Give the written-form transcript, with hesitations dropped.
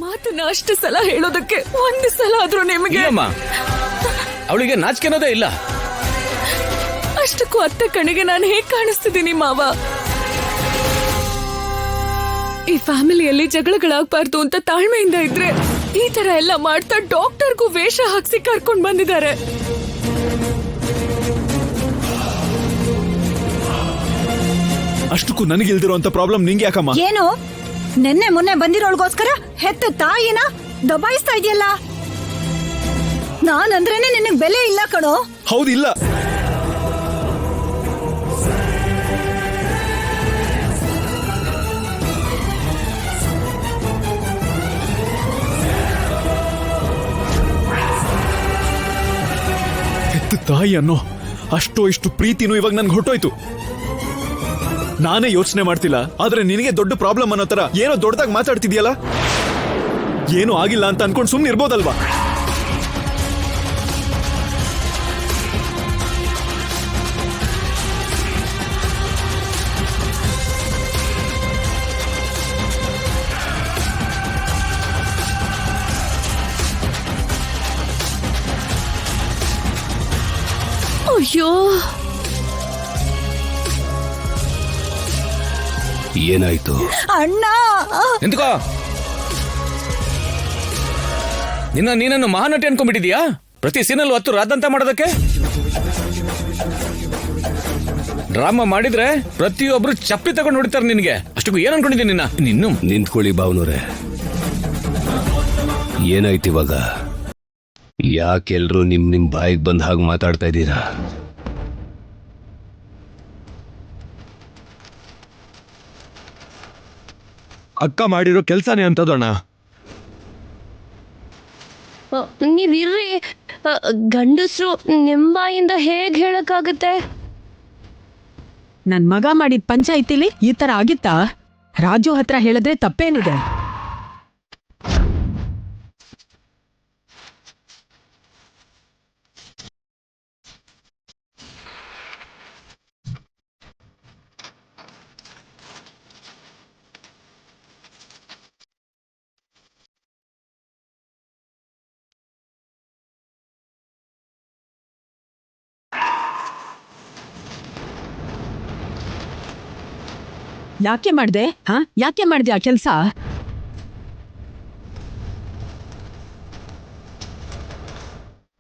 ಮಾತನ್ನ ಅಷ್ಟು ಸಲ ಹೇಳೋದಕ್ಕೆ ಒಂದು ಸಲ ಆದ್ರೂ ನಿಮಗೆ ಅವಳಿಗೆ ನಾಚಿಕೆ ಅನ್ನೋದೇ ಇಲ್ಲ. ಅಷ್ಟಕ್ಕೂ ಅತ್ತೆ ಕಣಿಗೆ ನಾನು ಹೇಗ್ ಕಾಣಿಸ್ತಿದ್ದೀನಿ ಮಾವ? ಈ ಫ್ಯಾಮಿಲಿಯಲ್ಲಿ ಜಗಳಗಳಾಗಬಾರ್ದು ಅಂತ ತಾಳ್ಮೆಯಿಂದ ಇದ್ರೆ ಈ ತರ ಎಲ್ಲ ಮಾಡ್ತಾ ಡಾಕ್ಟರ್ಗೂ ವೇಷ ಹಾಕ್ಸಿ ಕರ್ಕೊಂಡ್ ಬಂದಿದ್ದಾರೆ. ಅಷ್ಟಕ್ಕೂ ನನಗಿಲ್ದಿರೋಂತ ಪ್ರಾಬ್ಲಮ್ ನಿಂಗೆ ಯಾಕಮ್ಮ? ಏನು ನಿನ್ನೆ ಮೊನ್ನೆ ಬಂದಿರೋಳ್ಗೋಸ್ಕರ ಹೆತ್ತ ತಾಯಿನ ದಬಾಯಿಸ್ತಾ ಇದೆಯಲ್ಲ? ನಾನಂದ್ರೇನೆ ನಿನಗ್ ಬೆಲೆ ಇಲ್ಲ ಕಣೋ. ಹೌದಿಲ್ಲ, ಹೆತ್ತ ತಾಯಿ ಅನ್ನೋ ಅಷ್ಟೋ ಇಷ್ಟು ಪ್ರೀತಿನೂ ಇವಾಗ ನನ್ಗೆ ಹೊಟ್ಟೋಯ್ತು. ನಾನೇ ಯೋಚನೆ ಮಾಡ್ತಿಲ್ಲ, ಆದ್ರೆ ನಿನಗೆ ದೊಡ್ಡ ಪ್ರಾಬ್ಲಮ್ ಅನ್ನೋ ತರ ಏನೋ ದೊಡ್ಡದಾಗಿ ಮಾತಾಡ್ತಿದ್ಯಲ್ಲ. ಏನೂ ಆಗಿಲ್ಲ ಅಂತ ಅನ್ಕೊಂಡು ಸುಮ್ಮನೆ ಇರ್ಬೋದಲ್ವಾ? ಅಯ್ಯೋ, ಏನಾಯ್ತು? ಅಣ್ಣ ನಿಂತ್ಕೋ. ನೀನನ್ನು ಮಹಾನಟಿ ಅನ್ಕೊಂಡ್ಬಿಟ್ಟಿದ್ಯಾ? ಪ್ರತಿ ಸೀನಲ್ಲೂ ಹತ್ತು ರಾದಂತ ಮಾಡೋದಕ್ಕೆ ಡ್ರಾಮಾ ಮಾಡಿದ್ರೆ ಪ್ರತಿಯೊಬ್ರು ಚಪ್ಪಲಿ ತಗೊಂಡು ನೋಡ್ತಾರೆ ನಿನ್ಗೆ. ಅಷ್ಟಕ್ಕೂ ಏನ್ ಅನ್ಕೊಂಡಿದ್ದೀನಿ ನಿನ್ನು? ನಿಂತ್ಕೊಳ್ಳಿ ಭಾವನವ್ರೆ, ಏನಾಯ್ತು ಇವಾಗ? ಯಾಕೆಲ್ರು ನಿಮ್ ಬಾಯಿಗೆ ಬಂದ ಹಾಗೆ ಮಾತಾಡ್ತಾ ಇದ್ದೀರಾ? ಅಕ್ಕ ಮಾಡಿರೋ ಕೆಲ್ಸನೇ ಅಂತದಣ್ಣ. ನೀವಿರ್ರಿ, ಗಂಡಸ್ರು ನಿಂಬಾಯಿಂದ ಹೇಗ್ ಹೇಳಕ್ಕಾಗತ್ತೆ? ನನ್ ಮಗ ಮಾಡಿದ ಪಂಚಾಯಿತಿಲಿ ಈ ತರ ಆಗಿತ್ತಾ? ರಾಜು ಹತ್ರ ಹೇಳಿದ್ರೆ ತಪ್ಪೇನಿದೆ? ಯಾಕೆ ಮಾಡ್ದೆ? ಯಾಕೆ ಮಾಡ್ದೆ ಆ ಕೆಲ್ಸ?